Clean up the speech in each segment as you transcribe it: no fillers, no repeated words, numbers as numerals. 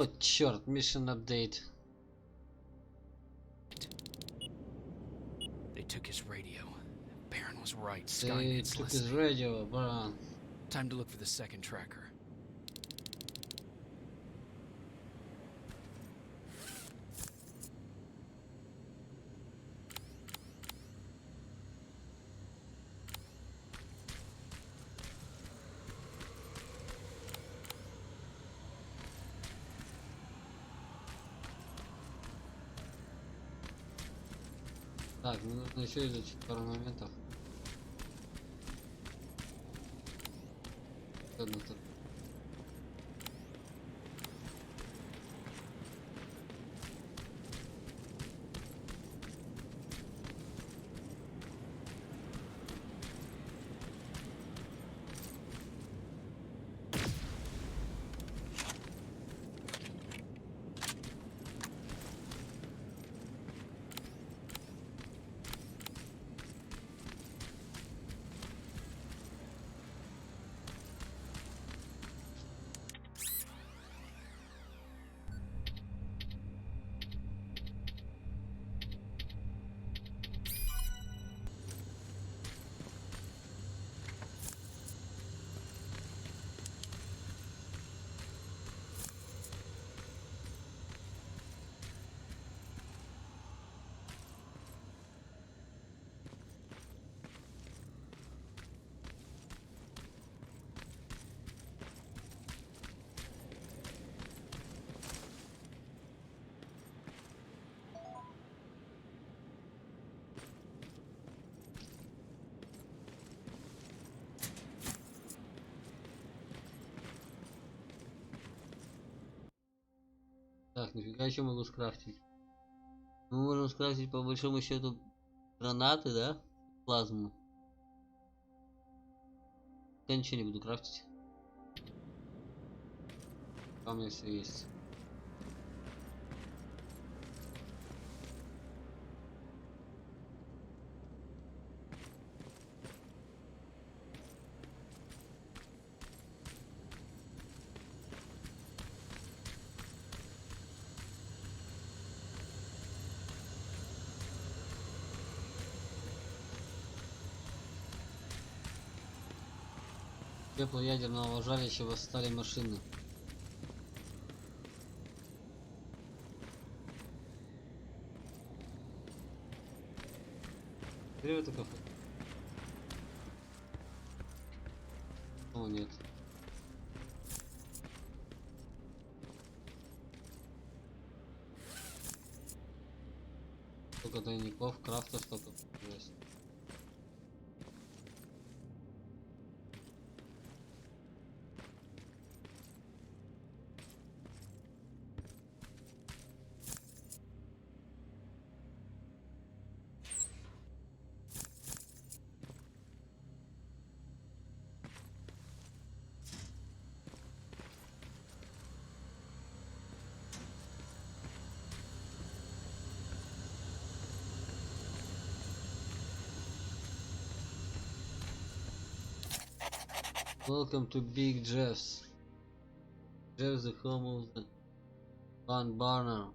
О, черт, mission update. They took his radio. Baron was right. They Skynet's took his listening. radio, Baron. Time to look for the second tracker. Так, мне нужно еще изучить пару моментов. Ладно, тут. Так, нифига еще могу скрафтить. Мы можем скрафтить по большому счету гранаты, да? Плазму. Я ничего не буду крафтить. А у меня все есть. Теплоядерного жалящего восстали машины. Где это кафе? О, нет. Столько тайников, крафта столько. Жесть. Welcome to Big Jeff's. Jeff's the home of the fun burner.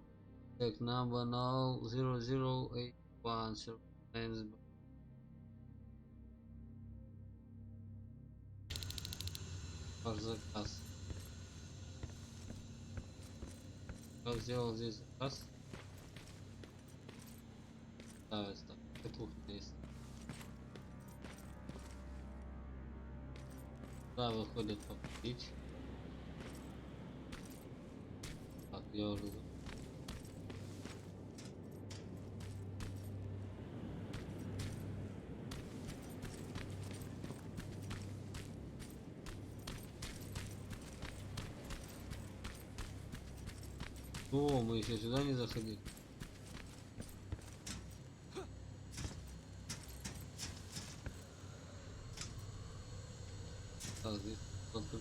Check number now 0081. Ваш заказ. Как сделал здесь заказ? Да, это петух есть. Да, выходит попить. Так, я уже... О, мы еще сюда не заходили. Так, здесь только...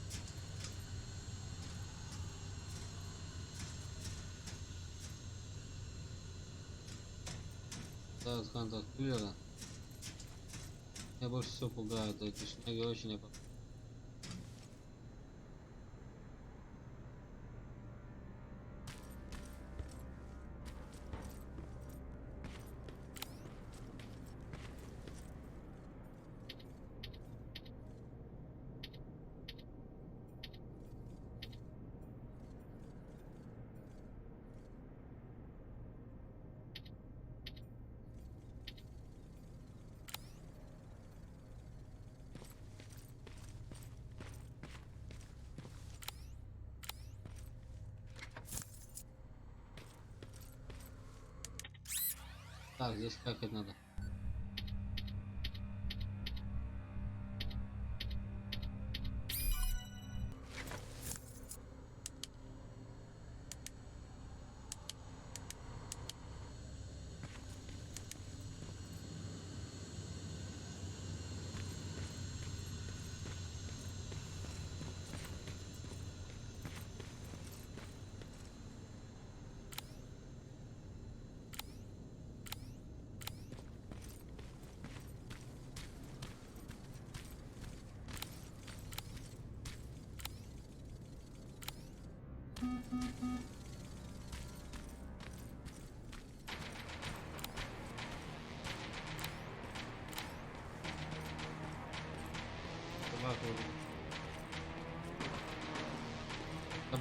Так, контакт кулера. Меня больше всего пугают эти шняги, очень опасны. Так, здесь скакать надо.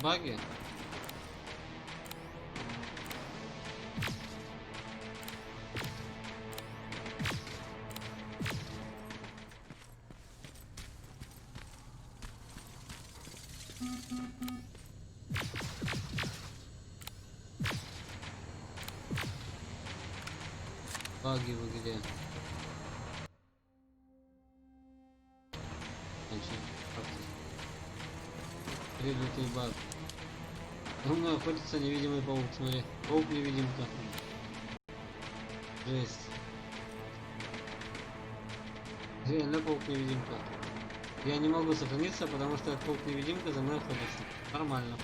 Баги? Баги вы где? Прилетый баг. Умно охотится невидимый паук, смотри. Паук невидимка. Жесть. Реально паук невидимка. Я не могу сохраниться, потому что этот паук невидимка за мной охотится. Нормально.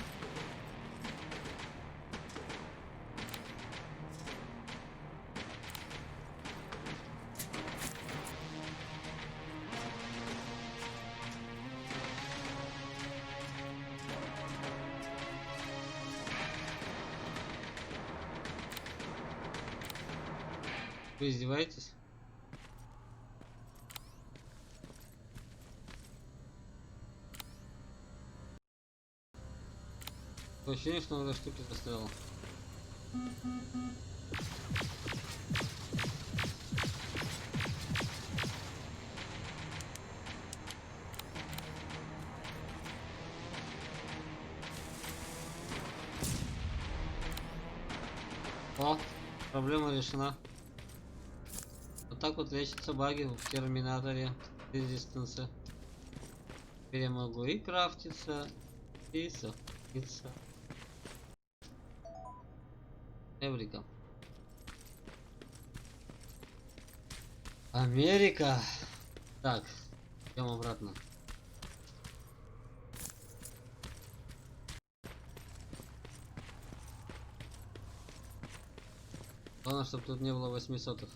Вы издеваетесь? Такое ощущение, что надо штуки поставил. О, проблема решена. Вот так вот лечатся баги в терминаторе резистанса. Теперь я могу и крафтиться, и сохраниться. Эврика. Америка. Так, идем обратно. Главное, чтобы тут не было 800-х.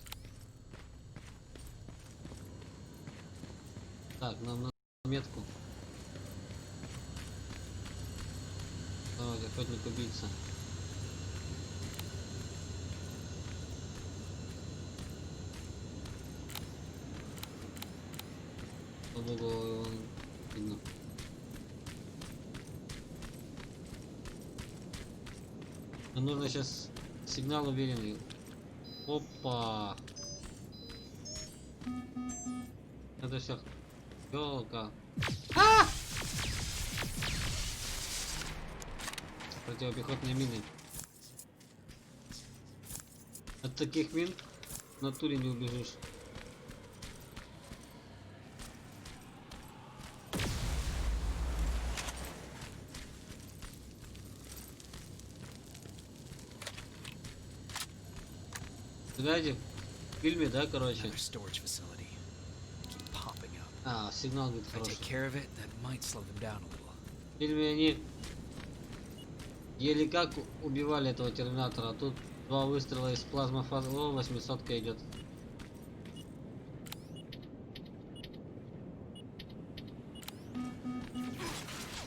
Так, нам надо метку. Давай, охотник убийца. Слава богу, его видно. Но нужно сейчас сигнал уверенный. Опа! Это всех. Ёлка. Противопехотные мины. От таких мин в натуре не убежишь. Глядя в фильме, да, короче. А, сигнал будет хороший. В фильме они еле как убивали этого терминатора, а тут два выстрела из плазмофазы. О, 800-ка идет.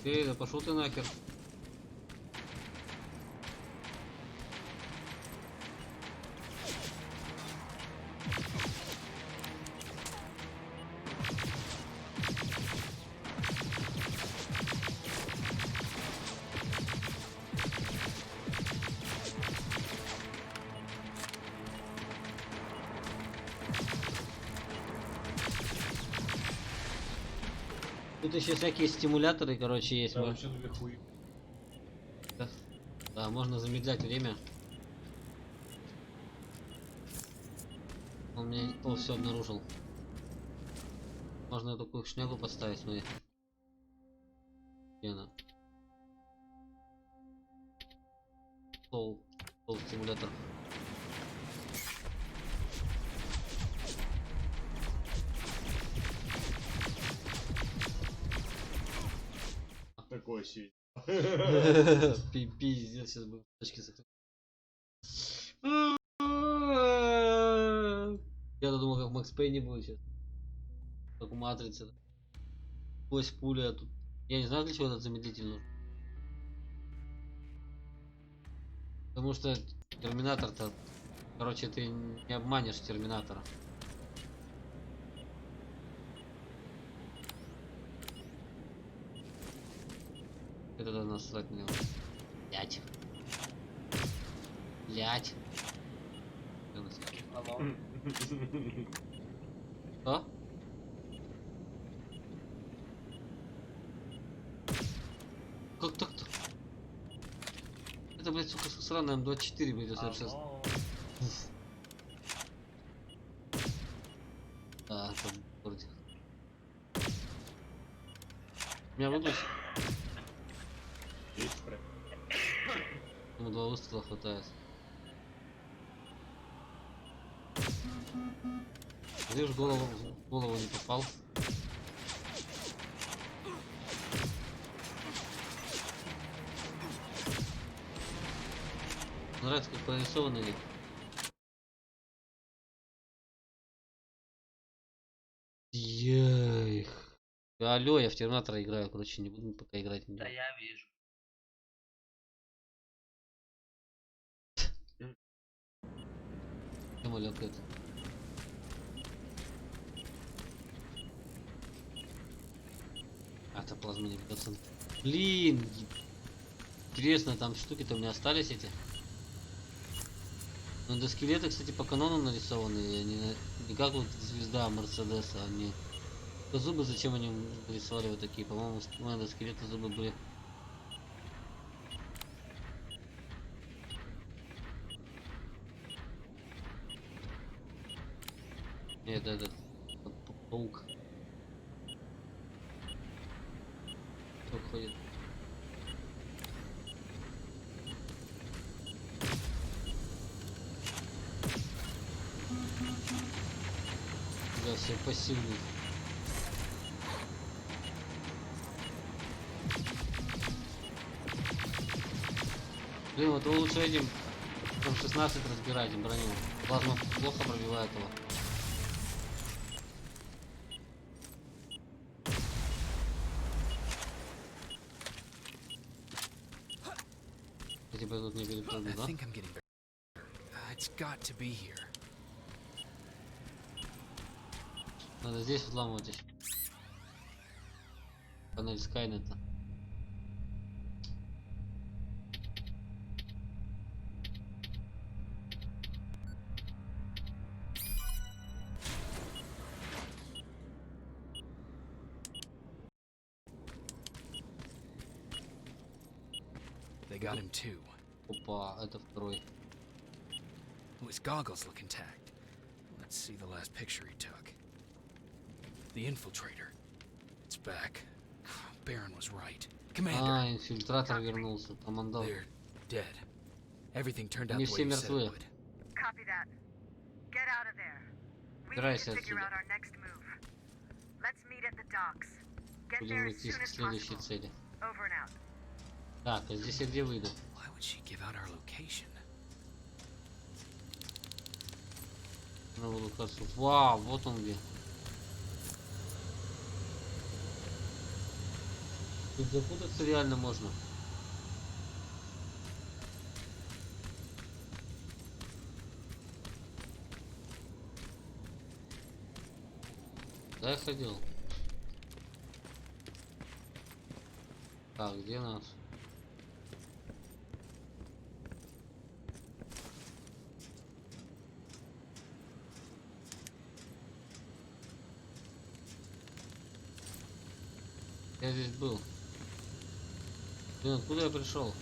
Эй, да пошел ты нахер. Тут еще всякие стимуляторы, короче, есть. Да, вообще наверху. Да, можно замедлять время. мне все обнаружил. Можно такую шнягу поставить, смотри. Где она? Стол стимулятор. Такой себе. Пиздец, сейчас бы точки закрыть. Я-то думал, как в Макс Пейне будет сейчас. Как в Матрице. Сквозь пули, а тут... Я не знаю, для чего этот замедлитель нужен. Потому что терминатор-то... Короче, ты не обманешь терминатора. Это надо насрать на него. Блять. Блять. Алло. Что? Как так-то? Это, блядь, сука, сраная М24, блядь, если сейчас... Да, там вроде. Меня выключи. Есть прям. Ему 2 выстрела хватает. Видишь, в голову не попал. Нравится, как прорисовано ли. Ейх. Алло, я в терминатора играю, короче, не буду пока играть. Да я вижу. Самолет это. А, это плазма не бьется. Блин! Интересно, там штуки-то у меня остались эти. Ну, до скелета, кстати, по канону нарисованы. Они не как вот звезда Мерседеса, они... Зубы зачем они нарисовали вот такие? По-моему, до скелета зубы были. Нет, этот паук. Кто ходит? Да, все пассивный. Блин, вот вы лучше этим там 16 разбирайте броню. Плазма плохо пробивает его. Я тебя тут не перепрыгну, да? Надо здесь взламывать еще. Панель Скайнета. They got him too. Опа, это второй. His goggles look intact. Let's see the last picture he took. The infiltrator. It's back. Baron was right. Commander. А, инфильтратор вернулся. Командор. They're dead. Everything turned out Они the way все you said it мертвы. would. Copy that. Get out of there. We need Убирайся to figure отсюда. out our next move. Let's meet at the docks. Get Будем there as идти soon к as следующей possible. цели. Over and out. Так, а здесь я где выйду? Why would she give out our location? На локацию. Вау, вот он где. Тут запутаться реально можно. Да, я ходил. Так, где нас? Я здесь был. Блин, откуда я пришел?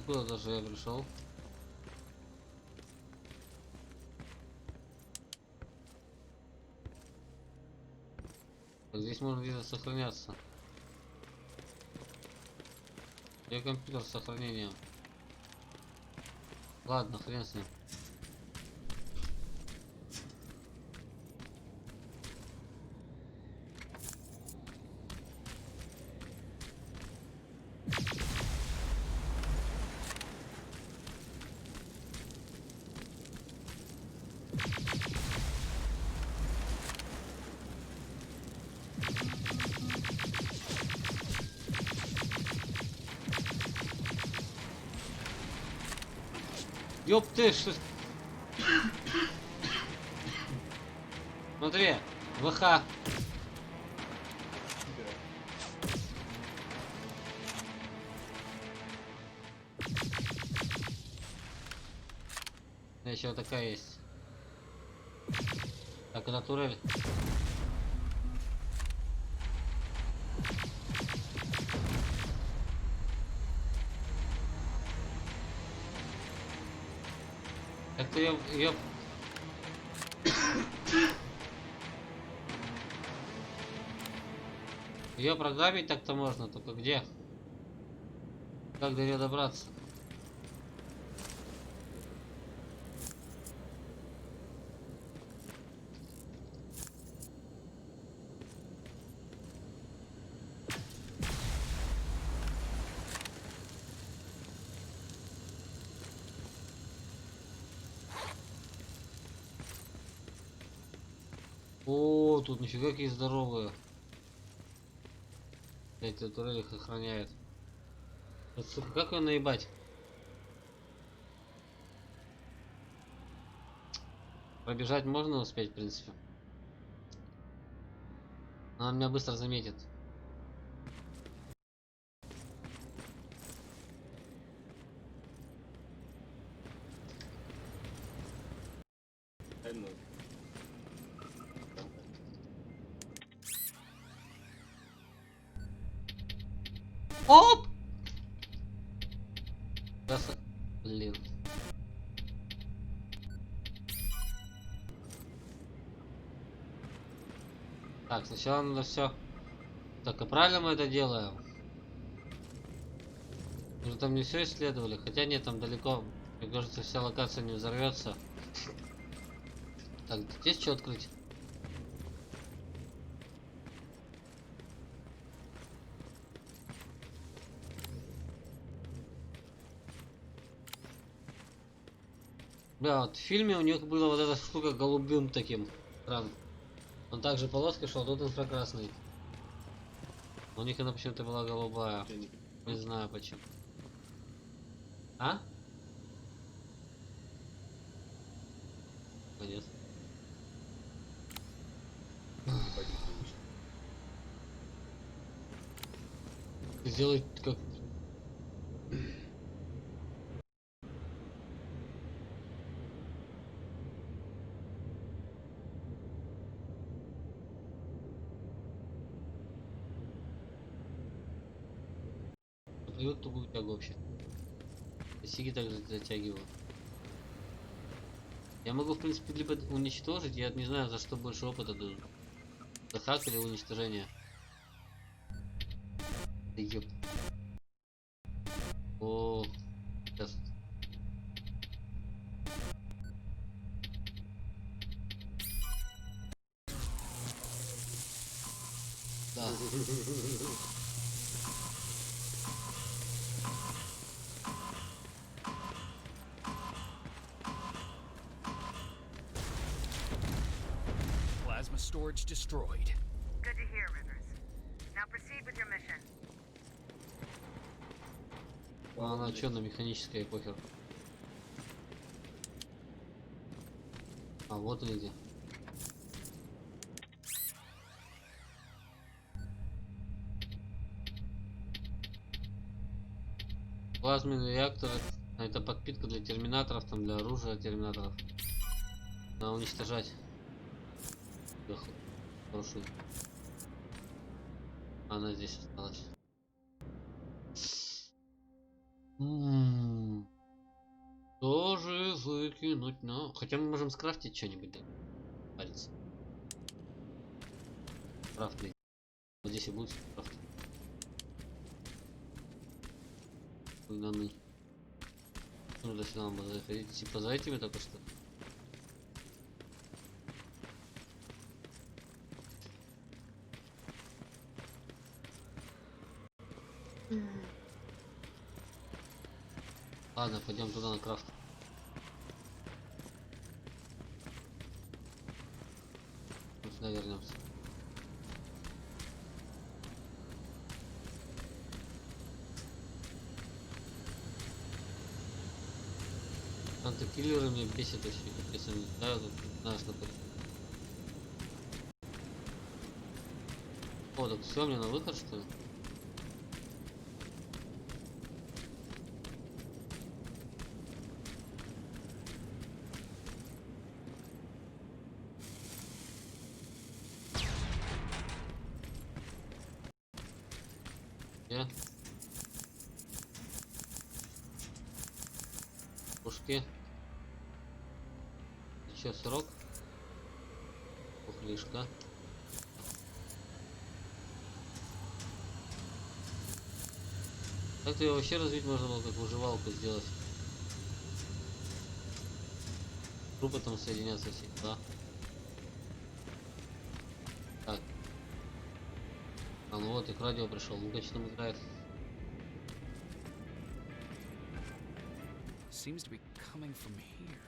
Откуда даже я пришел? Здесь можно где-то сохраняться. Где компьютер с сохранением? Ладно, хрен с ним. Ёп ты, что... Смотри, ВХ. Еще вот такая есть. Так, это турель. Так ты ее... Ее программить так-то можно, только где? Как до нее добраться? О, тут нифига какие здоровые. Эти турели их охраняют. Вот, сука, как ее наебать? Пробежать можно успеть, в принципе. Но он меня быстро заметит. Оп! Блин. Так, сначала надо все. Так, а правильно мы это делаем? Мы же там не все исследовали. Хотя нет, там далеко. Мне кажется, вся локация не взорвется. Так, здесь что открыть? Да, вот в фильме у них была вот эта штука голубым таким. Странно. Он также полоской шел, тут инфракрасный. У них она почему-то была голубая. Не знаю почему. А? Конец. Сделать как... Дает тугую тягу вообще. Сиги также затягиваю. Я могу, в принципе, либо уничтожить, я не знаю, за что больше опыта дают. За хак или уничтожение. Да ёп. О, сейчас. Да. Plasma storage destroyed. Good to hear, Rivers. Now proceed with your mission. А она что, на механической, похер. А вот или где. Плазменный реактор это подпитка для терминаторов, там для оружия терминаторов. Надо уничтожать. Хорошую. Она здесь осталась. Тоже выкинуть, но... Хотя мы можем скрафтить что-нибудь, да? Палец. Крафтить. Вот здесь и будет крафтить. Данный. Ну, до сюда надо заходить. Типа за этими только что. Ладно, пойдем туда на крафт. Вот сюда вернемся. Антикиллеры мне бесит вообще, если они, да, тут знаешь, такой. О, так все, мне на выход, что ли? Я? Пушки. Еще сырок. Пухлишка. Как-то ее вообще развить можно было, как выживалку сделать. Трупы там соединяться всегда. Так. А ну вот и к радио пришел. Ну-ка, что там играет? Seems to be coming from here.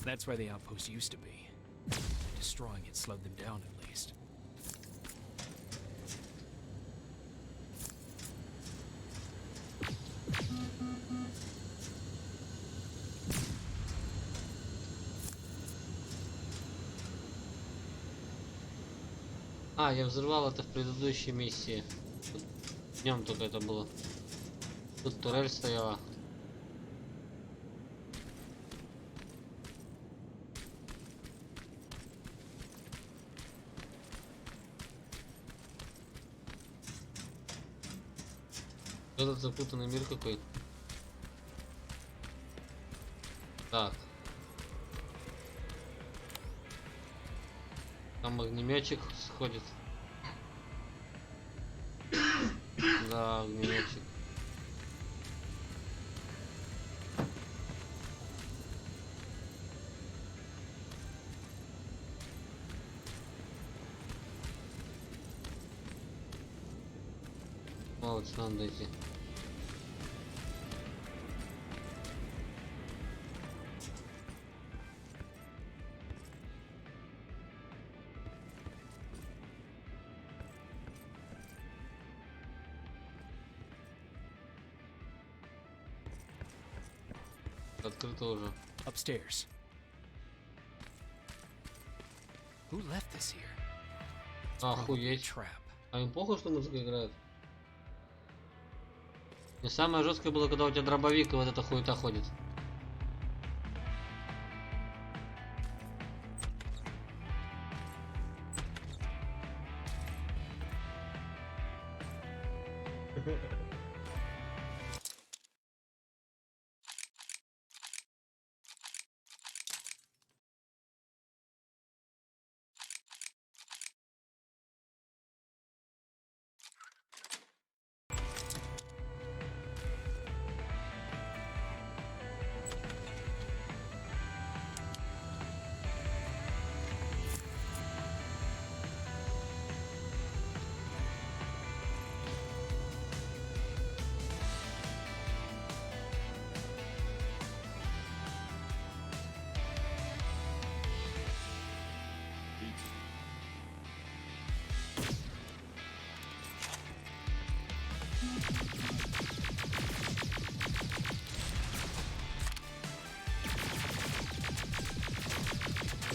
That's where the outpost used to be. Destroying it slowed them down at least. А, я взрывал это в предыдущей миссии. Днем только это было. Тут турель стояла. Этот запутанный мир какой. Так. Там огнеметчик сходит. Да, огнеметчик. Вот, надо дойти. Открыто уже. Upstairs. Who left this here? It's probably a Охуеть. trap. А им плохо, что музыка играет? И самое жесткое было, когда у тебя дробовик и вот эта хуета ходит.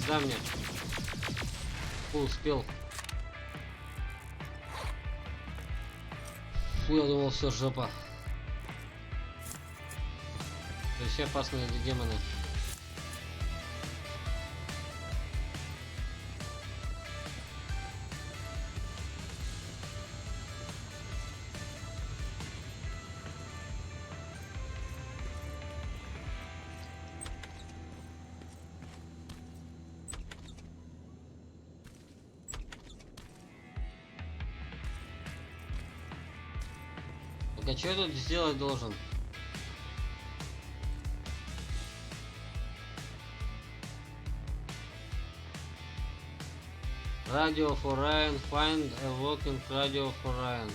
Да мне. Успел. Фу, я думал, все жопа. Все опасные демоны. Так, а что я тут сделать должен? Radio for Ryan, find a working radio for Ryan.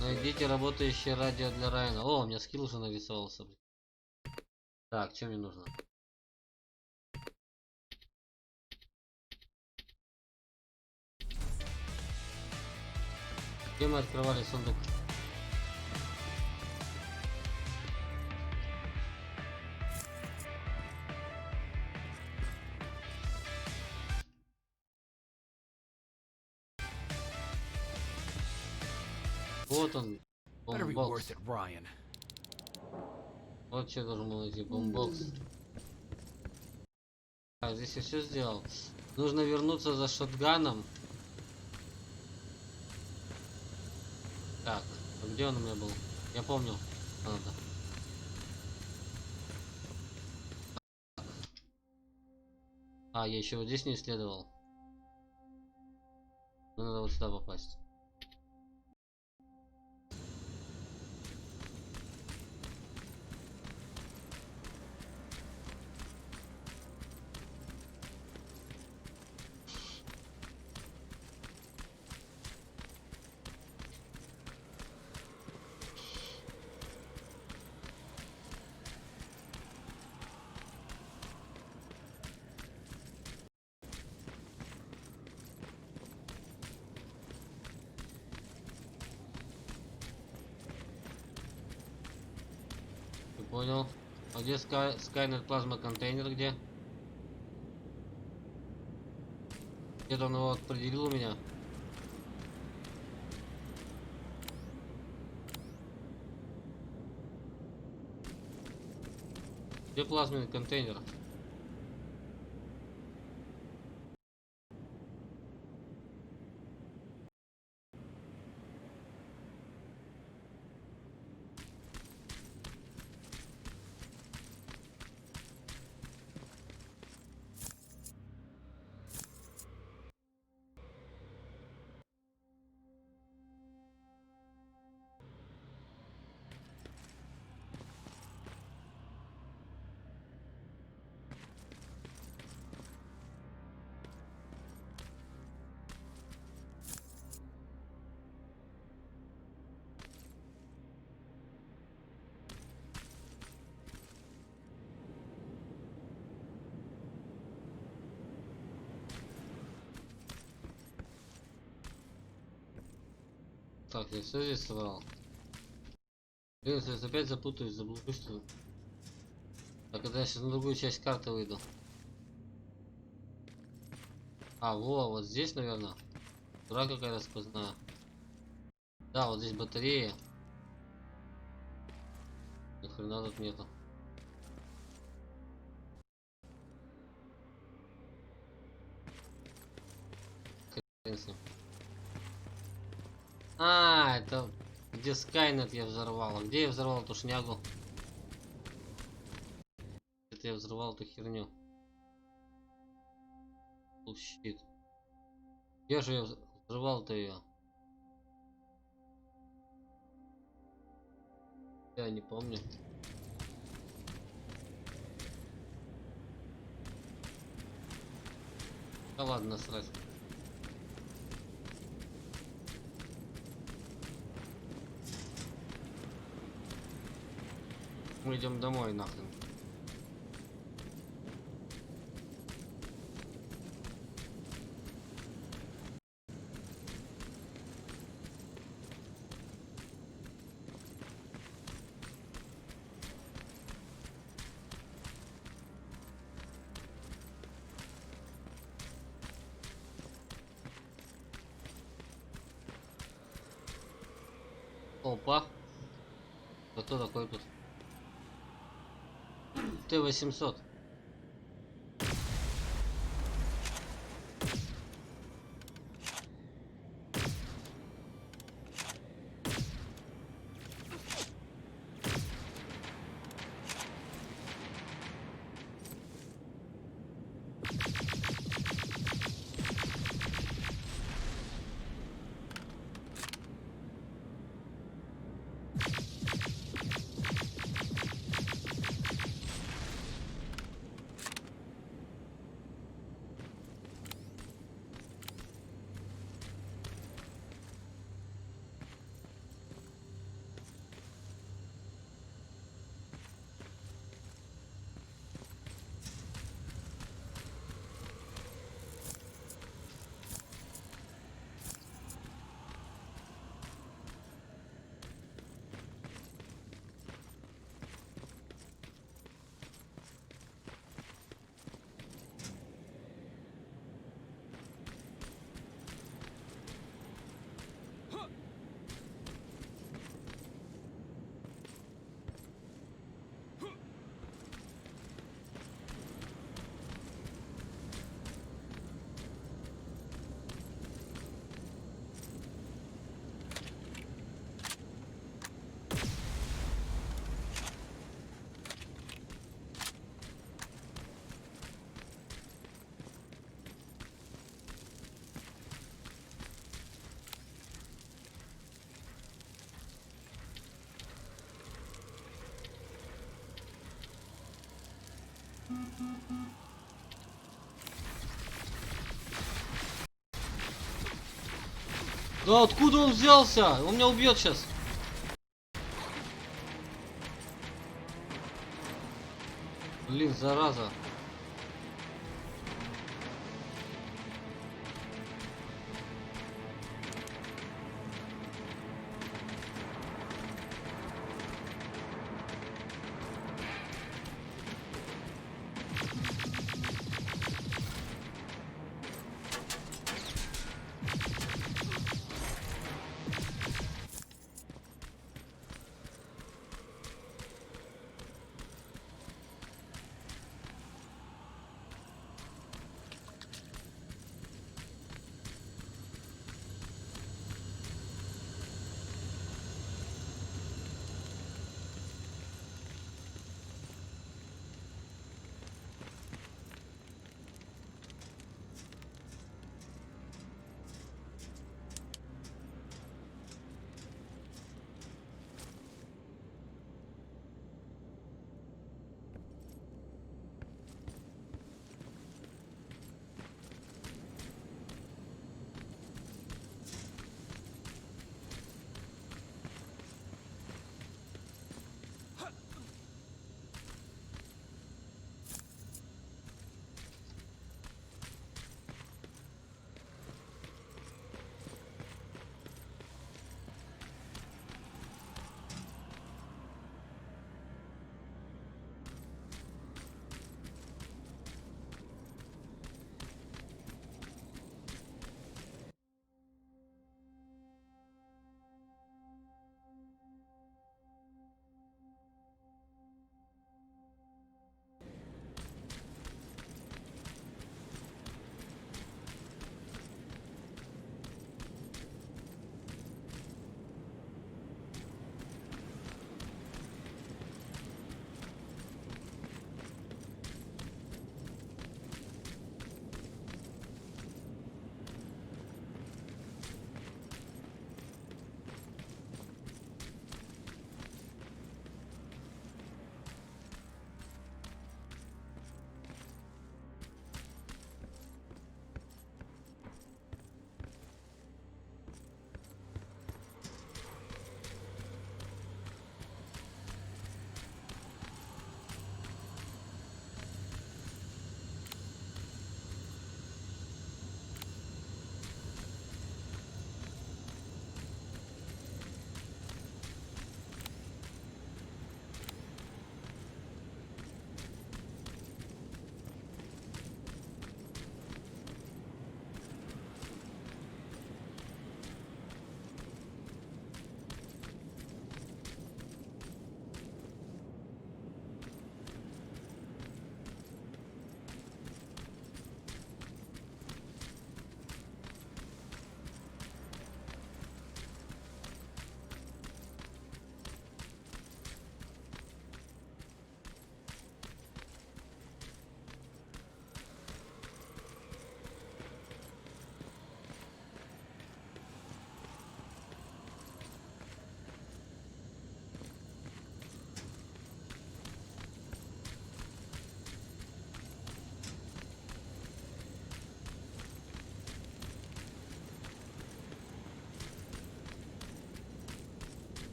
Найдите работающее радио для Райана. О, у меня скилл уже нарисовался. Так, что мне нужно? Где мы открывали сундук? Вот он, Better be бомбокс. worth it, Ryan. Вот что должен был найти, бомбокс. А, здесь я все сделал. Нужно вернуться за шотганом. Так, а где он у меня был? Я помню. Надо. А, я еще вот здесь не исследовал. Надо вот сюда попасть. Понял. А где скайнер плазма контейнер где? Где-то он его определил у меня. Где плазменный контейнер? Так, я все здесь собрал. Блин, если опять запутаюсь, заблужусь. Так, когда я сейчас на другую часть карты выйду. А, во, вот здесь, наверное. Дура какая распознаю. Да, вот здесь батарея. Ни хрена тут нету. Хрен с ним. А, это где Скайнет я взорвал. А где я взорвал эту шнягу? Это я взорвал эту херню. Oh, shit. Где же я взорвал-то ее? Я не помню. Да ладно, срать. Мы идем домой нахрен. Опа. А кто такой тут? Т-800. Да откуда он взялся? Он меня убьет сейчас. Блин, зараза.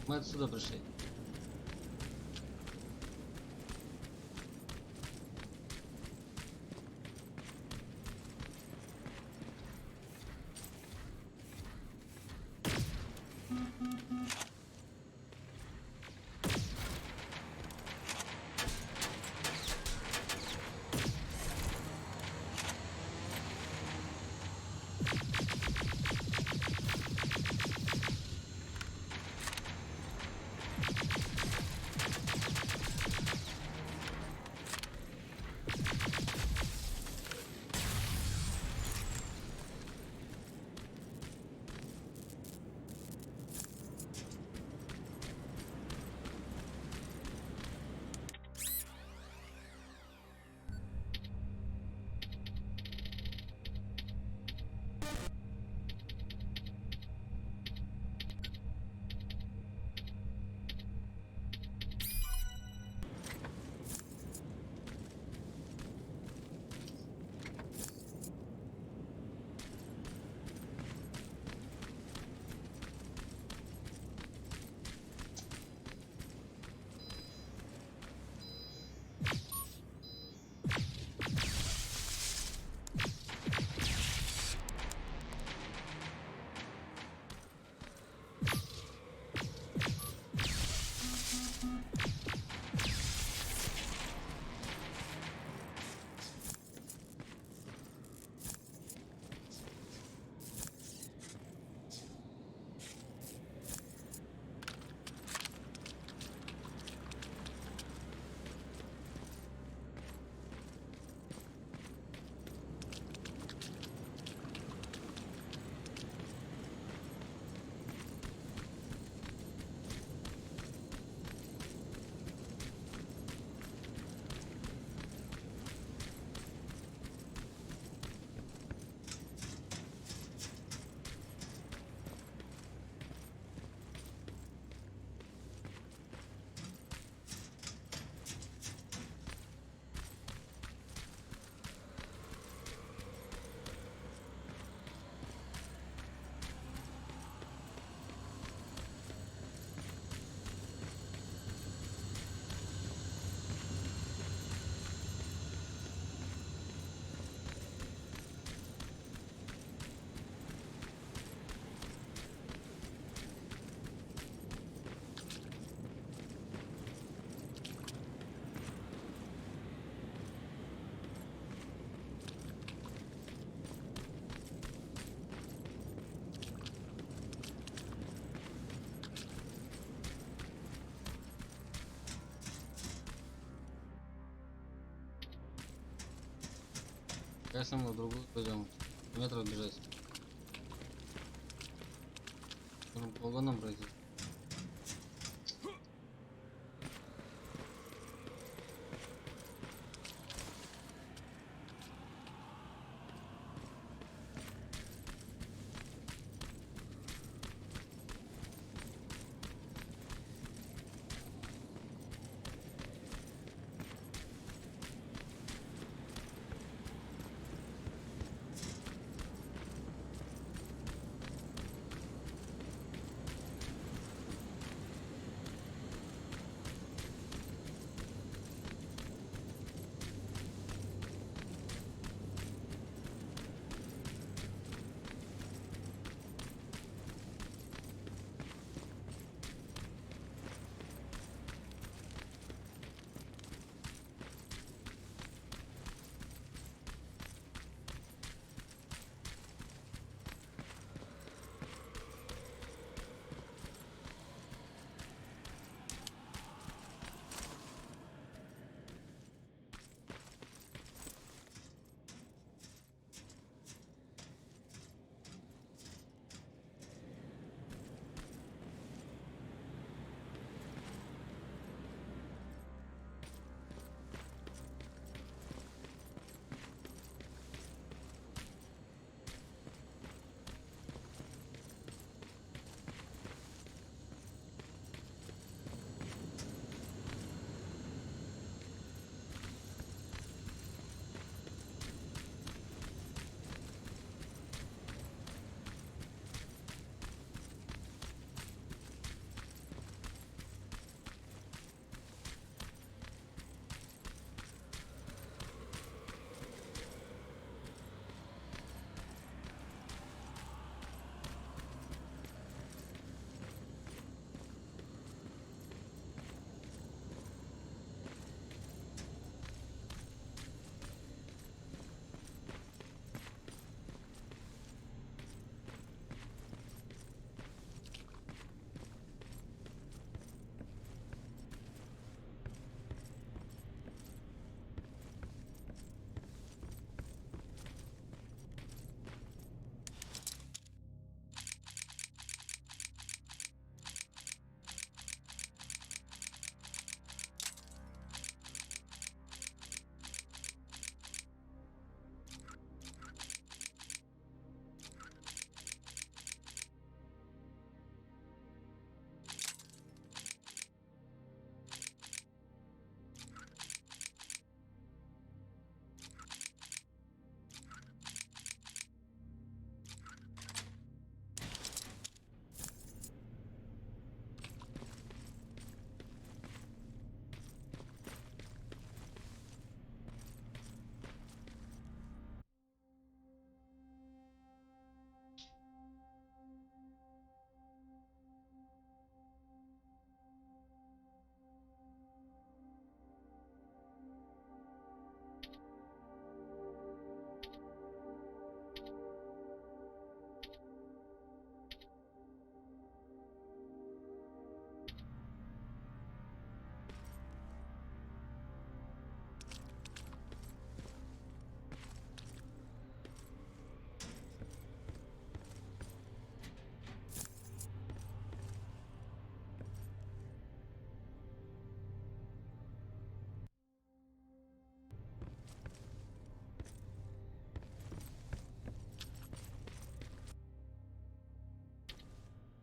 Мы отсюда пришли. Если мы в другую пойдем, метров бежать. Можем по вагонам пройти.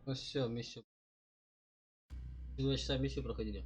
Ну все, миссию. 2 часа миссию проходили.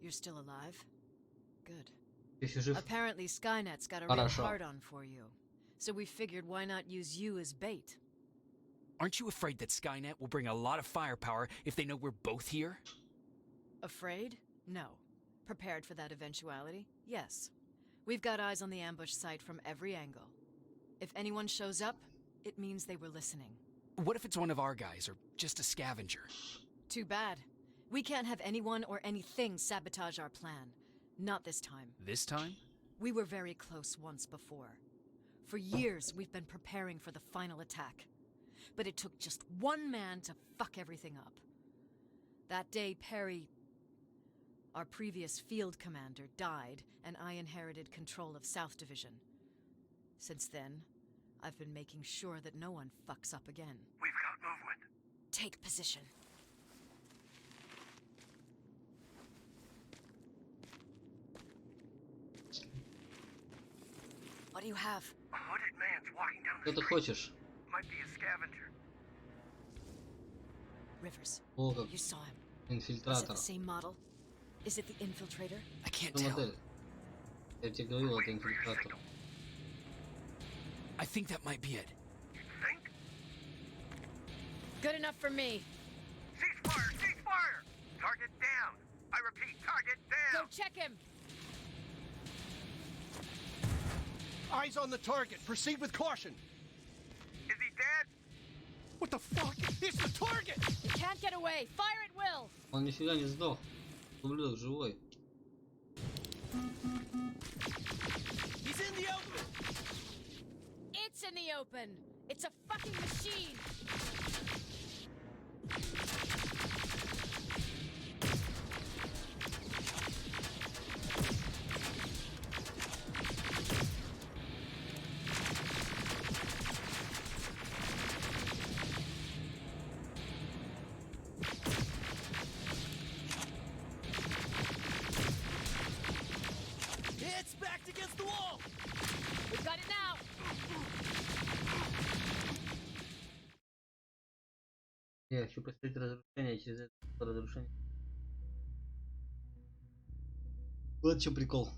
You're still alive? Good. Если жив, Apparently Skynet's got a real Хорошо. hard-on for you. So we figured why not use you as bait? Aren't you afraid that Skynet will bring a lot of firepower if they know we're both here? Afraid? No. Prepared for that eventuality? Yes. We've got eyes on the ambush site from every angle. If anyone shows up, it means they were listening. What if it's one of our guys, or just a scavenger? Too bad. We can't have anyone or anything sabotage our plan. Not this time. This time? We were very close once before. For years, we've been preparing for the final attack. But it took just one man to fuck everything up. That day, Perry, our previous field commander, died, and I inherited control of South Division. Since then, I've been making sure that no one fucks up again. We've got movement. Take position. What do you have? A hooded man's walking down что the ты street. хочешь? Might be a scavenger. Rivers, О, как you saw him. Is it инфильтратор. the same model? Is it the infiltrator? I can't Ну, tell. модель. Я тебе говорил, это Waiting for your инфильтратор. signal. I think that might be it. Think? Good enough for me. Cease fire! Cease fire! Target down! I repeat, target Go down! check him. Eyes on the target. Proceed with caution. Is he dead? What the fuck? It's the target! You can't get away. Fire at will. Он нифига не сдох. Ублюдок живой. He's in the open! It's in the open. It's a fucking machine. It's backed against the wall! We've got it now. Я хочу посмотреть разрушение через это разрушение. Вот что прикол.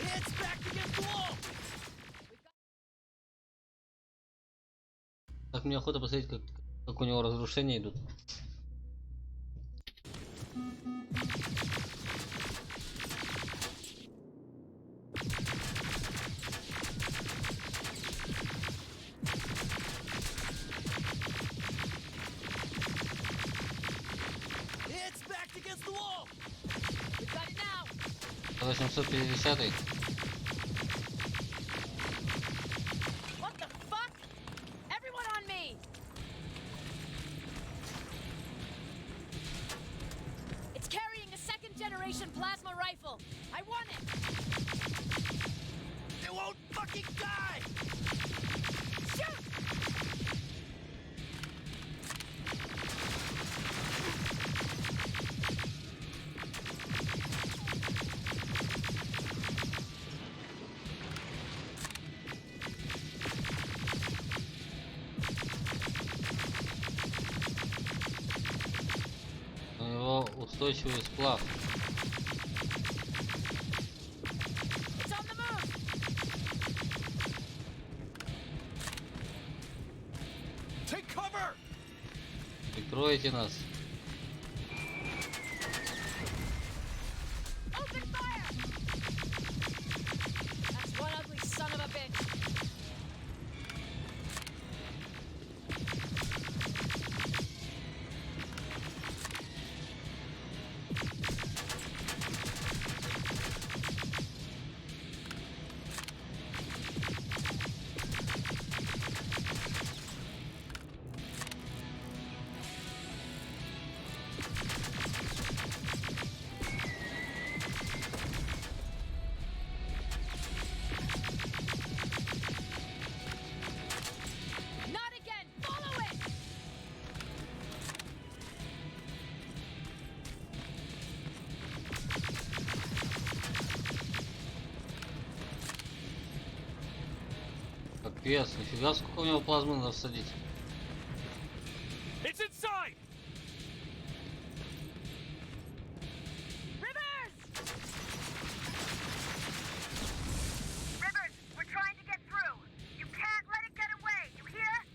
It's backed against the wall! Так, мне охота посмотреть, как у него разрушения идут. It's backed against the wall! We've got it now. 850. What the fuck? Everyone on me. It's carrying a second-generation plasma rifle. I want it. They won't fucking die! Shoot! У него устойчивый сплав. It's on the move. Take cover! Прикройте нас. Open fire. son of a bitch! Капец, нифига, сколько у него плазмы надо всадить. It's inside! Rivers! Rivers, we're trying to get through. You can't let it get away, you hear?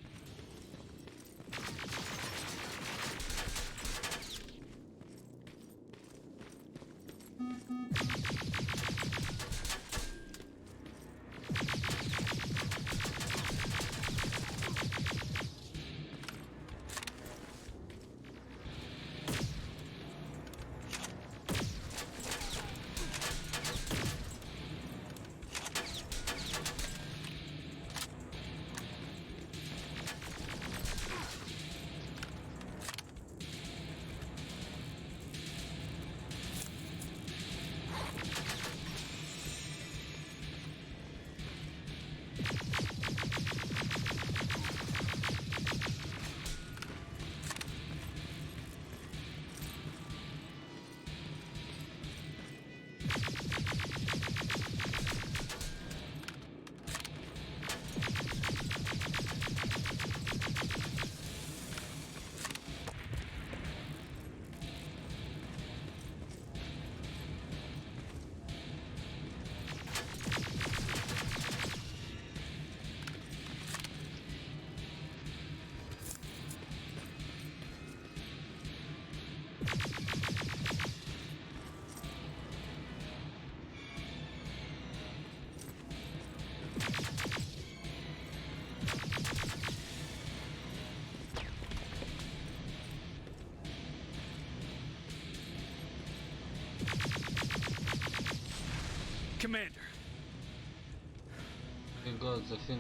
Commander,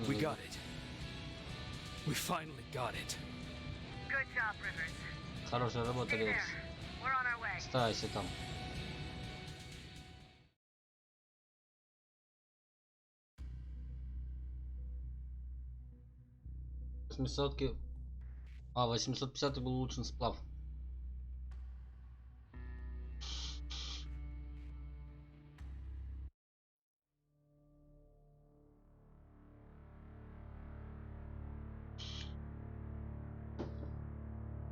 we got it. We finally got it. Good job, Rivers. Хорошая работа, Stay there. Риверс. We're on our way. Оставайся там. Восьмисотки. А, 850 был улучшен сплав.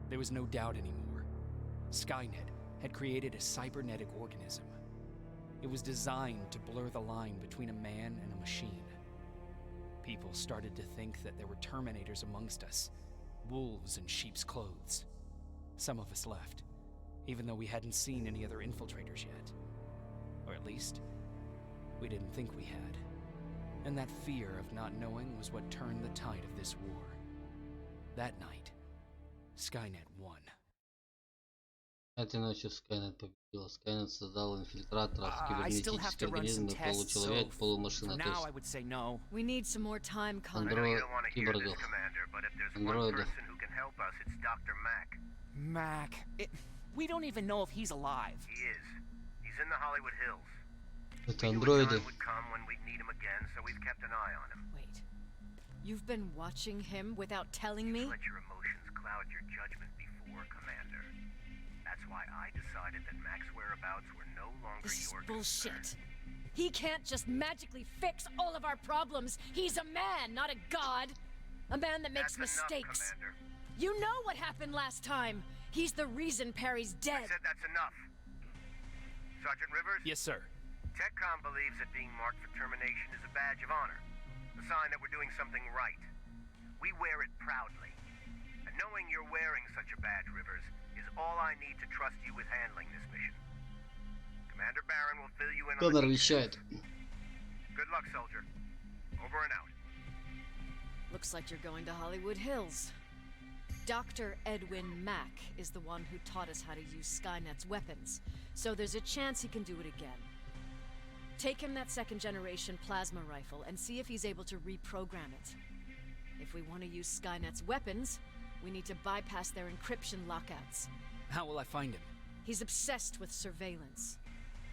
There was no doubt anymore. Skynet had created a cybernetic organism. It was designed to blur the line between a man and a machine. People started to think that there were Terminators amongst us, wolves in sheep's clothes. Some of us left, even though we hadn't seen any other infiltrators yet. Or at least, we didn't think we had. And that fear of not knowing was what turned the tide of this war. That night, Skynet won. Этой ночью Skynet победила. Skynet создал инфильтраторов, кибернетический организм, получеловек, полумашина, то есть no. We need some more time, Connor. Киборгов, андроидов. Mac. We don't even know if he's alive. He is. He's in the Hollywood Hills. Это андроиды. Would come when we'd need him again, so we've kept an eye on him. Wait. You've been watching him without telling me? Let your emotions cloud your judgment before, Commander. That's why I decided that Mac's whereabouts were no longer This is your bullshit. concern. He can't just magically fix all of our problems. He's a man, not a god. A man that makes That's mistakes. Enough, Commander. You know what happened last time. He's the reason Perry's I dead. said that's enough. Sergeant Rivers? Yes, sir. TechCom believes that being marked for termination is a badge of honor. A sign that we're doing something right. We wear it proudly. And knowing you're wearing such a badge, Rivers, is all I need to trust you with handling this mission. Commander Barron will fill you in on the Конор details. вещает. Good luck, soldier. Over and out. Looks like you're going to Hollywood Hills. Dr. Edwin Mack is the one who taught us how to use Skynet's weapons, so there's a chance he can do it again. Take him that second-generation plasma rifle and see if he's able to reprogram it. If we want to use Skynet's weapons, we need to bypass their encryption lockouts. How will I find him? He's obsessed with surveillance.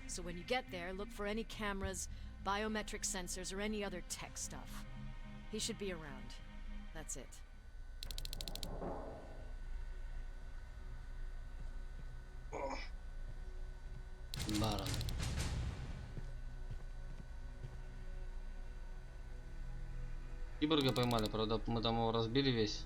So when you get there, look for any cameras, biometric sensors, or any other tech stuff. He should be around. That's it. Барон. Киборга поймали, правда, мы там его разбили весь.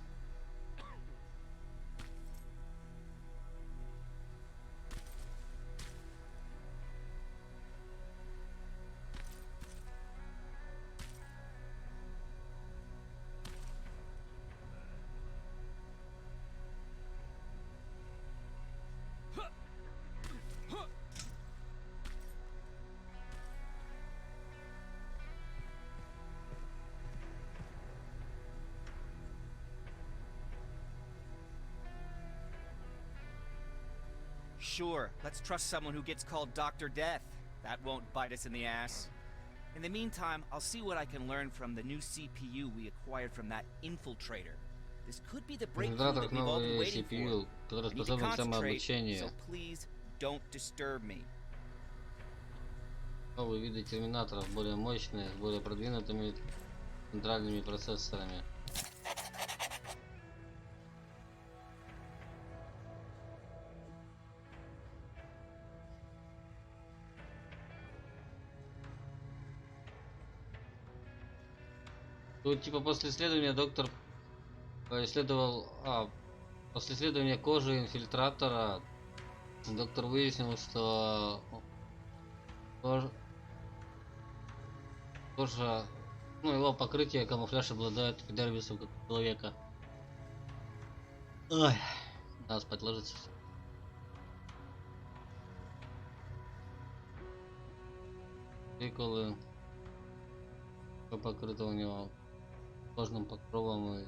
Sure, let's trust someone who gets called Dr. Death. That won't bite us in the ass. In the meantime, I'll see what I can learn from the new CPU we acquired from that infiltrator. This could be the breakthrough that we've all been waiting for. который I need to способен к concentrate, самообучению. so please don't disturb me. Новые виды терминаторов, более мощные, с более продвинутыми центральными процессорами. Тут типа после исследования доктор исследовал, после исследования кожи инфильтратора доктор выяснил, что кожа, ну, его покрытие камуфляж обладает эпидермисом как у человека. Ой, надо спать ложиться. Приколы покрыто у него кожным покровом и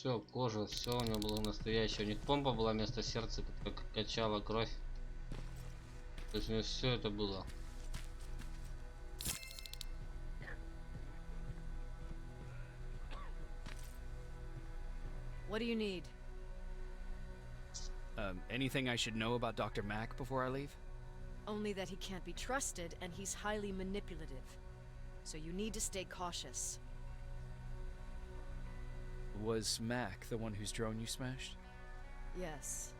все, кожа, все у него было настоящее. У них помпа была вместо сердца, которая качала кровь. То есть у него все это было. What do you need? Anything I should know about Dr. Mack before I leave? Only that he can't be trusted and he's highly manipulative. So you need to stay cautious. Was Mack the one whose drone you smashed? Yes.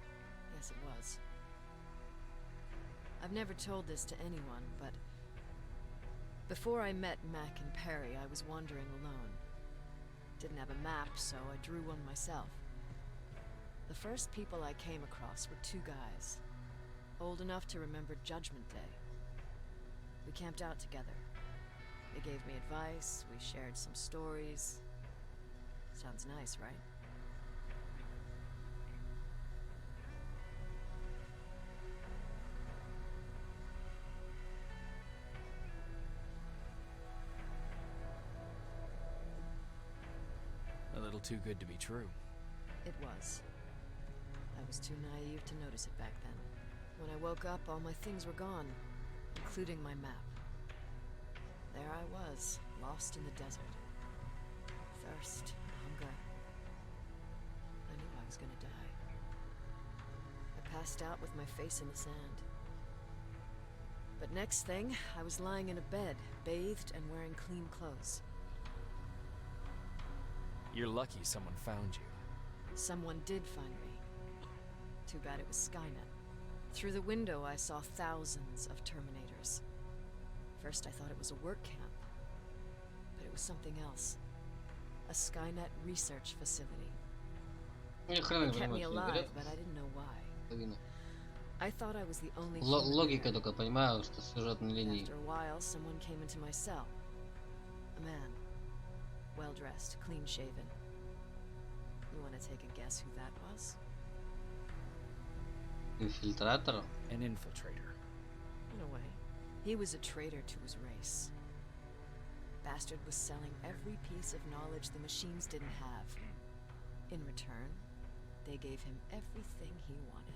Yes, it was. I've never told this to anyone, but before I met Mac and Perry, I was wandering alone. Didn't have a map, so I drew one myself. The first people I came across were two guys, old enough to remember Judgment Day. We camped out together. They gave me advice, we shared some stories. Sounds nice, right? A little too good to be true. It was. I was too naive to notice it back then. When I woke up, all my things were gone, including my map. There I was, lost in the desert. Thirst, hunger. I knew I was gonna die. I passed out with my face in the sand. But next thing, I was lying in a bed, bathed and wearing clean clothes. You're lucky someone found you. Someone did find me. Too bad it was Skynet. Through the window, I saw thousands of Terminators. First, I thought it was a work camp, but it was something else. A Skynet research facility. It kept me alive, but I didn't know why. I thought I was the only human Логика there. только понимаю, что сюжетной линии. After a while, someone came into my cell. A man. Well-dressed, clean-shaven. You want to take a guess who that was? Инфильтратор? An infiltrator. In a way. He was a traitor to his race. Bastard was selling every piece of knowledge the machines didn't have. In return, they gave him everything he wanted.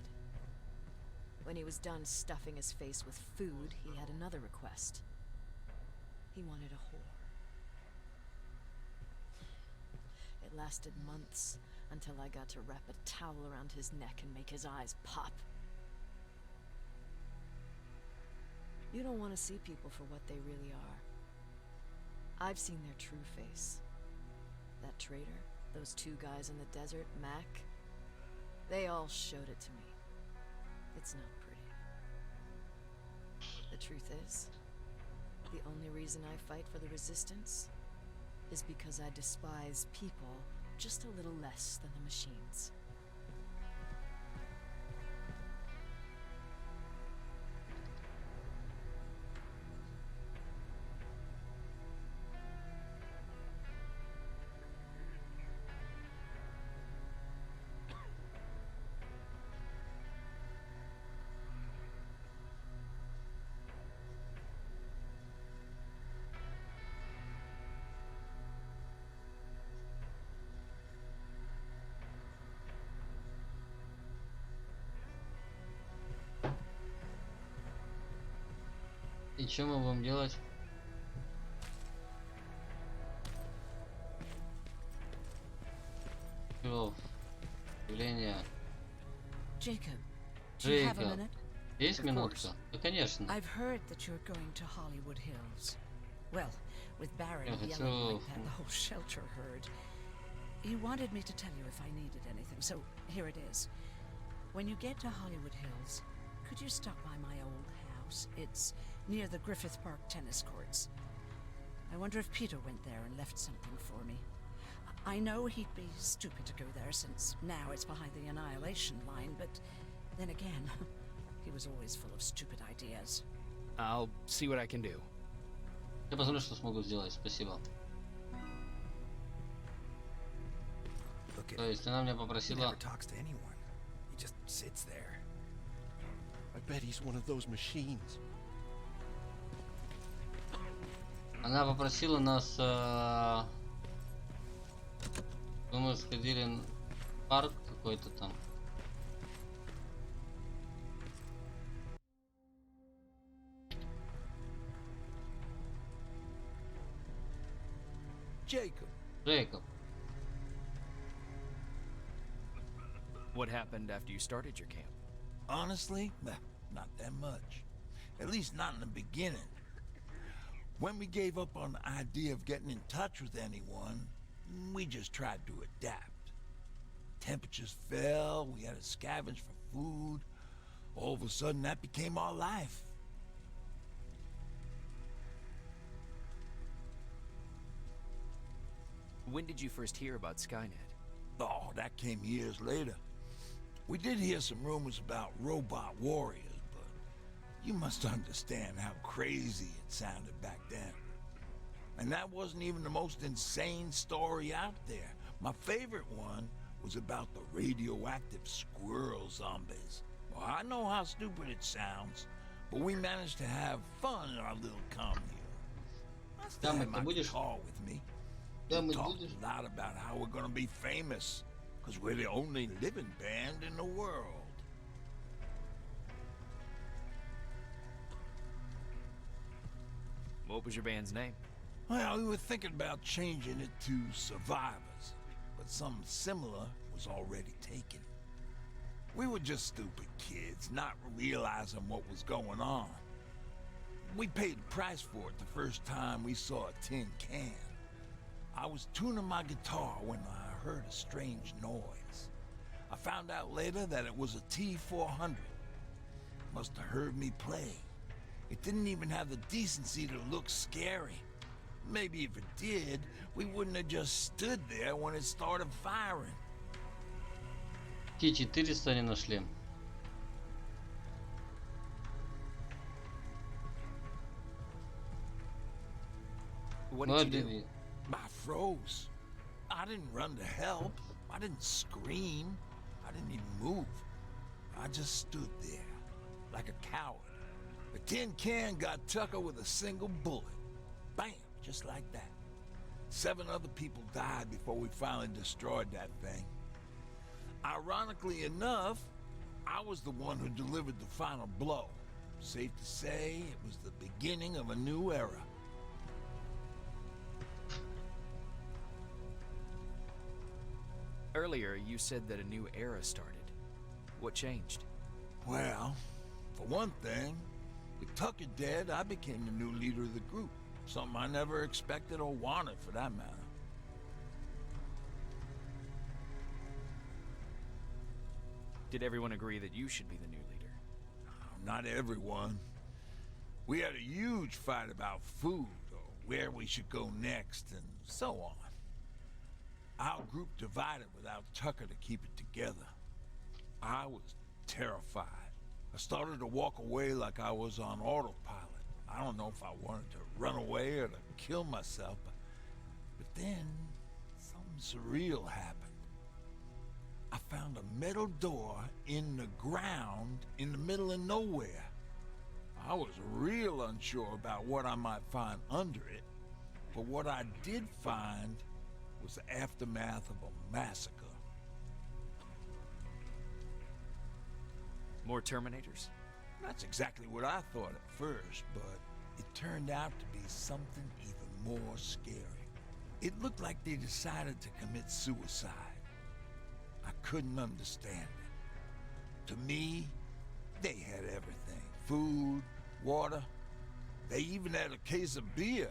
When he was done stuffing his face with food, he had another request. He wanted a whore. It lasted months, until I got to wrap a towel around his neck and make his eyes pop. You don't want to see people for what they really are. I've seen their true face. That traitor, those two guys in the desert, Mac, they all showed it to me. It's not pretty. The truth is, the only reason I fight for the Resistance is because I despise people just a little less than the machines. И что мы будем делать? Явление. Jacob, do you have a Джейкоб. minute? Есть Of минутка? course. Да, конечно. I've heard that you're going to Hollywood Hills. Well, with Barry Yeah, it's yelling all- like that, the whole shelter heard. He wanted me to tell you if I needed anything, so here it is. When you get to Hollywood Hills, could you stop by my old house? It's near the Griffith Park tennis courts. I wonder if Peter went there and left something for me. I know he'd be stupid to go there since now it's behind the annihilation line, but then again, he was always full of stupid ideas. I'll see what I can do. Я посмотрю, что смогу сделать. Спасибо. Look at То есть она меня He попросила... never talks to anyone. He just sits there. I bet he's one of those machines. Она попросила нас... чтобы мы сходили в парк какой-то там. Jacob, Джейкоб. What happened after you started your camp? Honestly, not that much. At least not in the beginning. When we gave up on the idea of getting in touch with anyone, we just tried to adapt. Temperatures fell, we had to scavenge for food. All of a sudden, that became our life. When did you first hear about Skynet? Oh, that came years later. We did hear some rumors about robot warriors, but you must understand how crazy it sounded back then. And that wasn't even the most insane story out there. My favorite one was about the radioactive squirrel zombies. Well, I know how stupid it sounds, but we managed to have fun in our little commune. I still Там have ты my будешь? guitar with me. Там We ты talked будешь? a lot about how we're gonna be famous, because we're the only living band in the world. What was your band's name? Well, we were thinking about changing it to Survivors, but something similar was already taken. We were just stupid kids, not realizing what was going on. We paid the price for it the first time we saw a tin can. I was tuning my guitar when I heard a strange noise. I found out later that it was a T-400. Must have heard me play. It didn't even have the decency to look scary. Maybe if it did, we wouldn't have just stood there when it started firing. T-400 они нашли. What did you do? I froze. I didn't run to help. I didn't scream. I didn't even move. I just stood there, like a coward. The tin can got Tucker with a single bullet. Bam! Just like that. 7 other people died before we finally destroyed that thing. Ironically enough, I was the one who delivered the final blow. Safe to say, it was the beginning of a new era. Earlier, you said that a new era started. What changed? Well, for one thing, with Tucker dead, I became the new leader of the group. Something I never expected or wanted, for that matter. Did everyone agree that you should be the new leader? Not everyone. We had a huge fight about food, or where we should go next, and so on. Our group divided without Tucker to keep it together. I was terrified. I started to walk away like I was on autopilot. I don't know if I wanted to run away or to kill myself, but then something surreal happened. I found a metal door in the ground in the middle of nowhere. I was real unsure about what I might find under it, but what I did find was the aftermath of a massacre. More Terminators? That's exactly what I thought at first, but it turned out to be something even more scary. It looked like they decided to commit suicide. I couldn't understand it. To me, they had everything. Food, water. They even had a case of beer.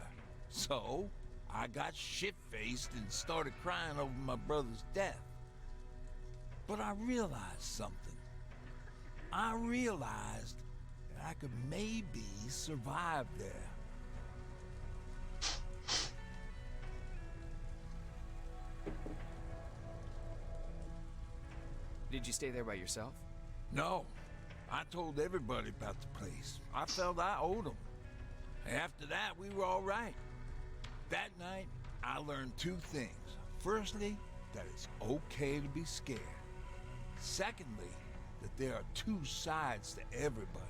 So, I got shit-faced and started crying over my brother's death. But I realized something. I realized that I could maybe survive there. Did you stay there by yourself? No. I told everybody about the place. I felt I owed them. After that, we were all right. That night, I learned 2 things. Firstly, that it's okay to be scared. Secondly, that there are 2 sides to everybody.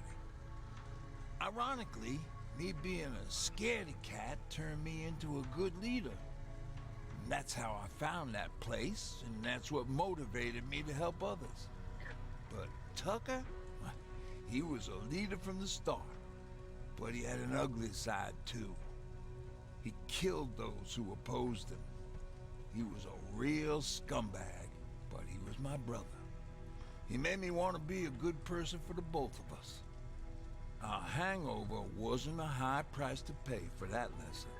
Ironically, me being a scaredy cat turned me into a good leader. And that's how I found that place, and that's what motivated me to help others. But Tucker, he was a leader from the start. But he had an ugly side, too. He killed those who opposed him. He was a real scumbag, but he was my brother. He made me want to be a good person for the both of us. Our hangover wasn't a high price to pay for that lesson.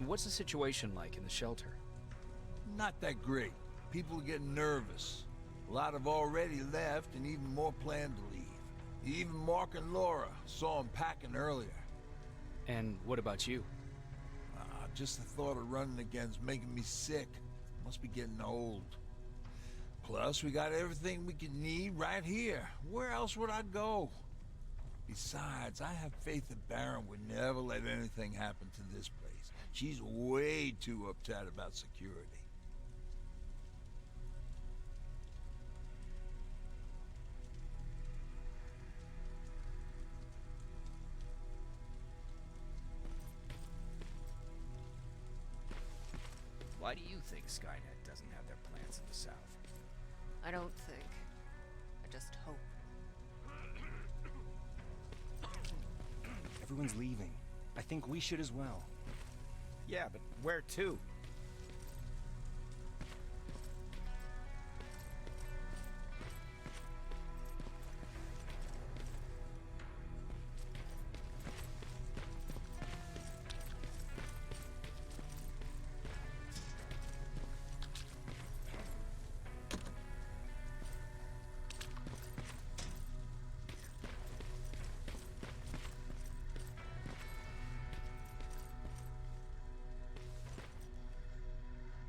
What's the situation like in the shelter? Not that great. People are getting nervous. A lot have already left, and even more plan to leave. Even Mark and Laura saw him packing earlier. And what about you? Just the thought of running again's making me sick. Must be getting old. Plus, we got everything we could need right here. Where else would I go? Besides, I have faith that Baron would never let anything happen to this place. She's way too uptight about security. Why do you think Skynet doesn't have their plants in the South? I don't think. I just hope. Everyone's leaving. I think we should as well. Yeah, but where to?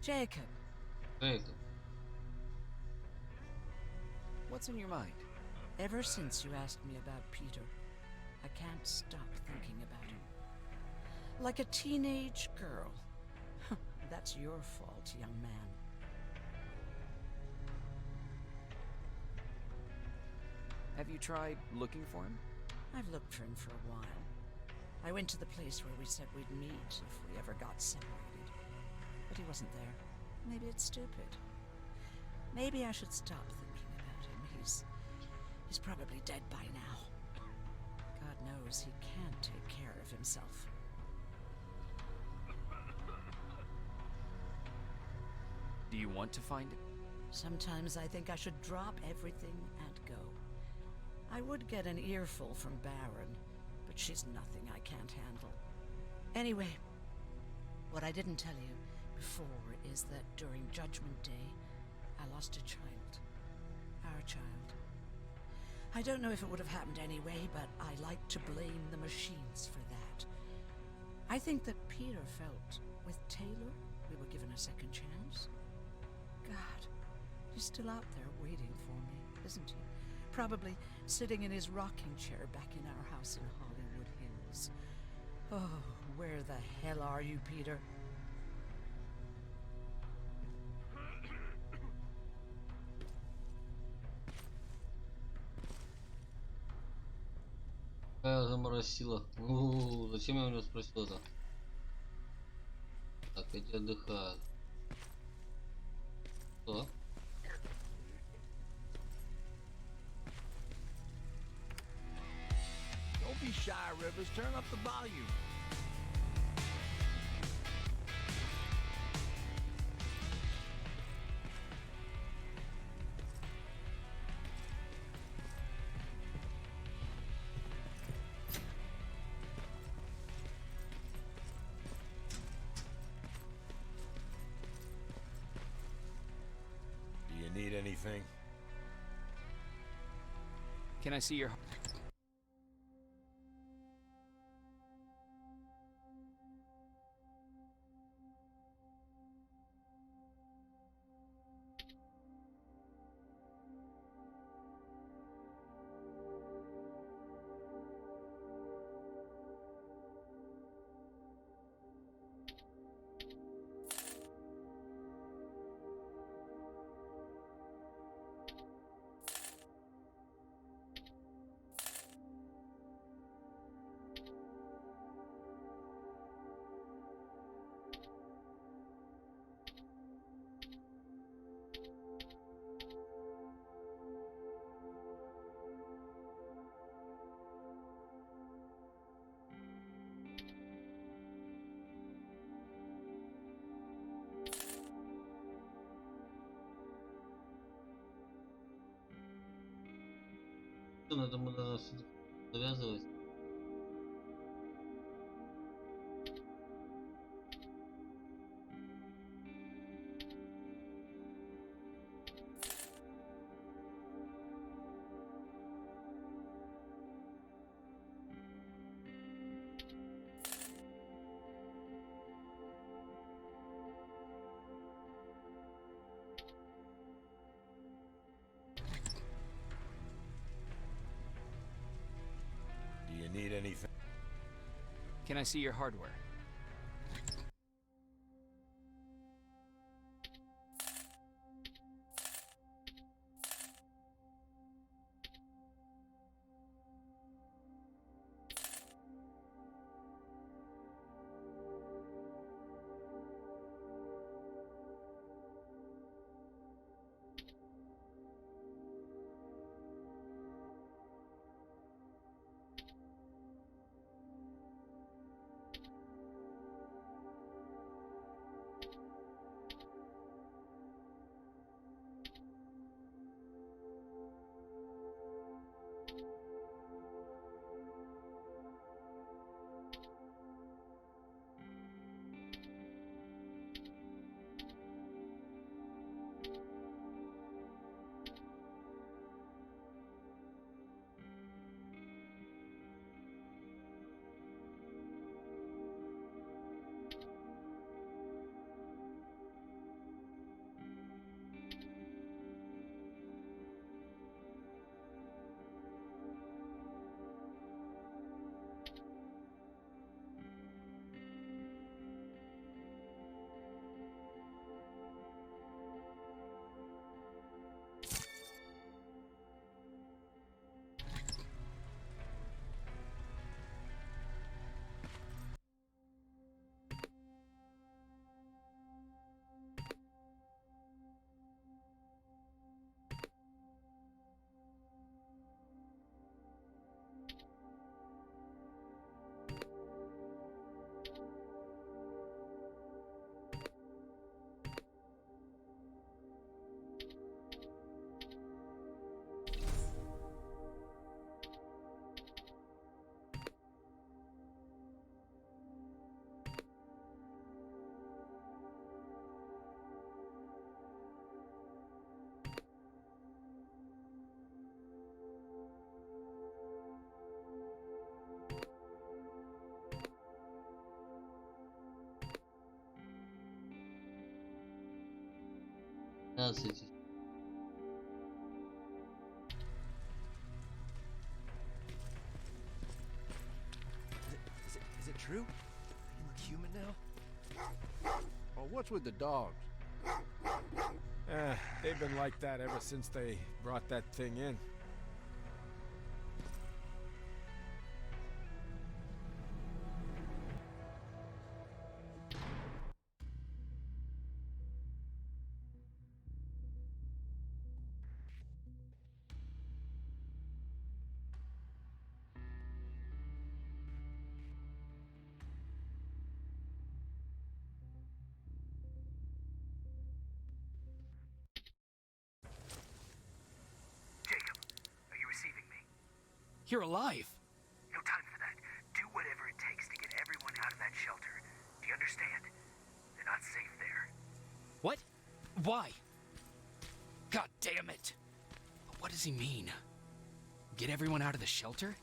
Jacob, Джейкоб. What's on your mind? ever since you asked me about Peter, I can't stop thinking about him. Like a teenage girl. That's your fault, young man. Have you tried looking for him? I've looked for him for a while. I went to the place where we said we'd meet if we ever got separated. But he wasn't there. Maybe it's stupid. Maybe I should stop thinking about him. He's probably dead by now. God knows he can't take care of himself. Do you want to find him? Sometimes I think I should drop everything and go. I would get an earful from Baron, but she's nothing I can't handle. Anyway, what I didn't tell you before is that during Judgment Day, I lost a child. Our child. I don't know if it would have happened anyway, but I like to blame the machines for that. I think that Peter felt with Taylor we were given a second chance. God, he's still out there waiting for me, isn't he? Probably sitting in his rocking chair back in our house in Hollywood Hills. Oh, where the hell are you, Peter? Какая заморосила. Зачем я у него спросил это? Так, эти отдыхают. Что? Don't be shy, Rivers. Turn up the volume. Do you need anything? Can I see your... Что надо было завязывать? Do you need anything? Can I see your hardware? 12. Is it true? You look human now? Well, what's with the dogs? They've been like that ever since they brought that thing in. Jacob, are you receiving me? You're alive. No time for that. Do whatever it takes to get everyone out of that shelter. Do you understand? They're not safe there. What? Why? God damn it. What does he mean? Get everyone out of the shelter?